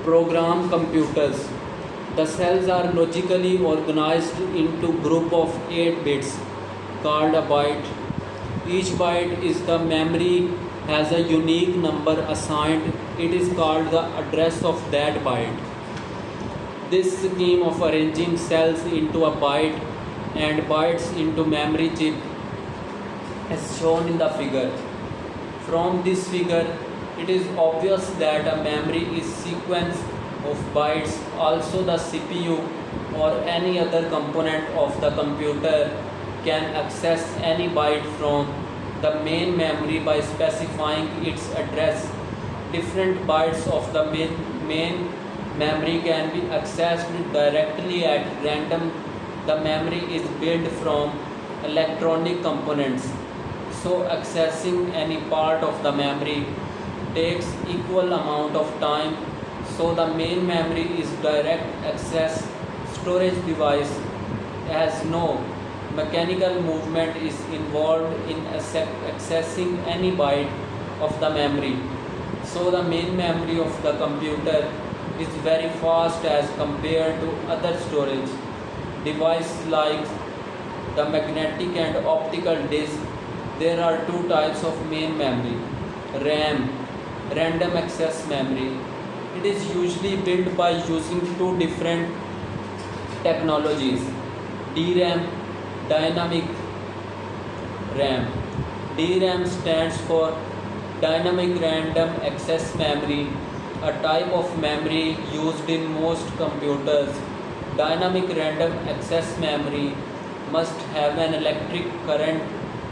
Program computers. The cells are logically organized into group of 8 bits called a byte. Each byte is the memory has a unique number assigned. It is called the address of that byte. This scheme of arranging cells into a byte and bytes into memory chip is shown in the figure. From this figure, it is obvious that a memory is sequence of bytes. Also, the CPU or any other component of the computer can access any byte from the main memory by specifying its address. Different bytes of the main memory can be accessed directly at random. The memory is built from electronic components, so accessing any part of the memory takes equal amount of time. So the main memory is direct access storage device as no mechanical movement is involved in accessing any byte of the memory. So the main memory of the computer is very fast as compared to other storage devices like the magnetic and optical disk. There are two types of main memory: RAM, random access memory. It is usually built by using two different technologies: DRAM, dynamic RAM. DRAM stands for dynamic random access memory, a type of memory used in most computers. Dynamic random access memory must have an electric current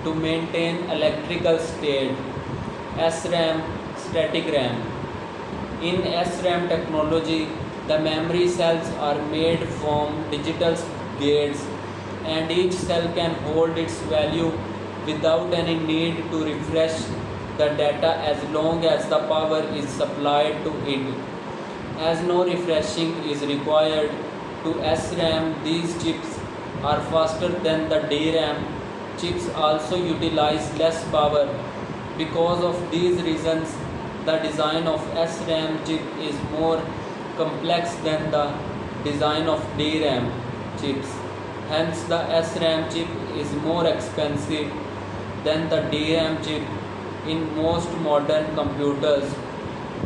to maintain electrical state. SRAM, static RAM. In SRAM technology, the memory cells are made from digital gates and each cell can hold its value without any need to refresh the data as long as the power is supplied to it. As no refreshing is required to SRAM, these chips are faster than the DRAM chips, also utilize less power. Because of these reasons, the design of SRAM chip is more complex than the design of DRAM chips. Hence, the SRAM chip is more expensive than the DRAM chip in most modern computers.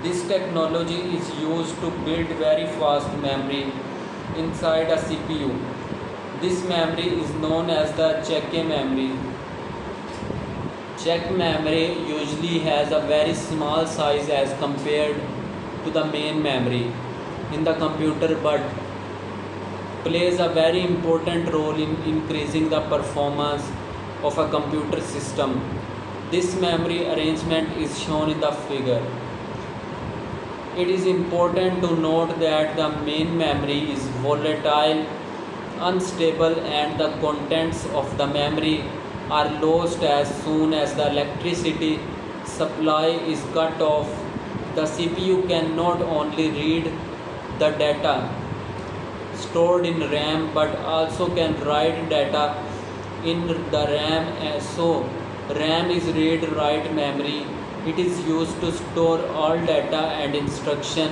This technology is used to build very fast memory inside a CPU. This memory is known as the check memory. Check memory usually has a very small size as compared to the main memory in the computer, but plays a very important role in increasing the performance of a computer system. This memory arrangement is shown in the figure. It is important to note that the main memory is volatile, unstable, and the contents of the memory are lost as soon as the electricity supply is cut off. The CPU can not only read the data stored in RAM but also can write data in the RAM. So RAM is read-write memory. It is used to store all data and instruction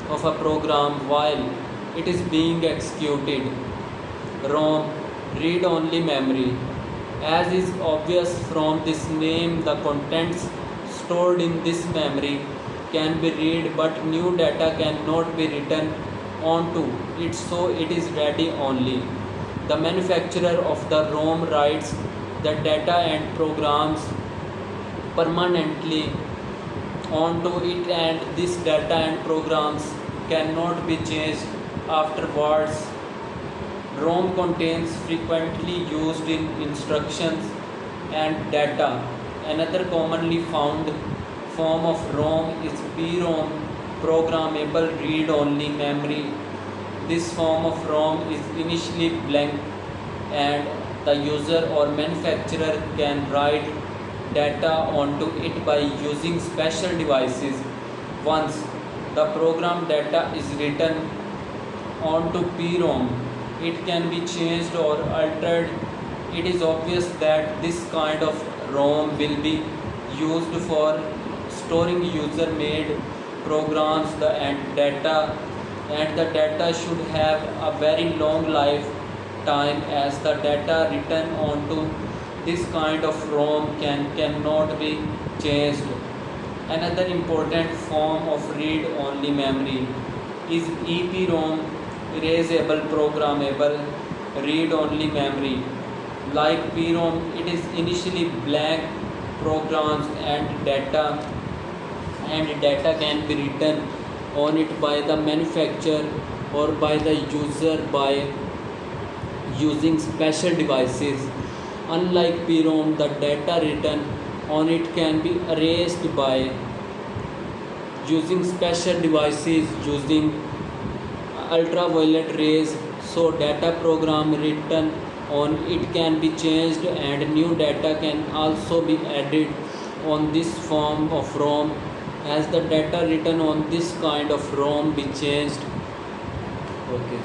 of a program while it is being executed. ROM, read-only memory. As is obvious from this name, the contents stored in this memory can be read but new data cannot be written onto it, so it is read-only. The manufacturer of the ROM writes the data and programs permanently onto it, and this data and programs cannot be changed afterwards. ROM contains frequently used in instructions and data. Another commonly found form of ROM is PROM, programmable read-only memory. This form of ROM is initially blank and the user or manufacturer can write data onto it by using special devices. Once the program data is written onto PROM, it can be changed or altered. It is obvious that this kind of ROM will be used for storing user-made programs and the data should have a very long lifetime, as the data written onto this kind of ROM cannot be changed. Another important form of read-only memory is EPROM, erasable programmable read-only memory. Like PROM, it is initially blank programs and data can be written on it by the manufacturer or by the user by using special devices. Unlike PROM, the data written on it can be erased by using special devices using ultraviolet rays, so data program written on it can be changed and new data can also be added on this form of ROM, as the data written on this kind of ROM be changed. Okay.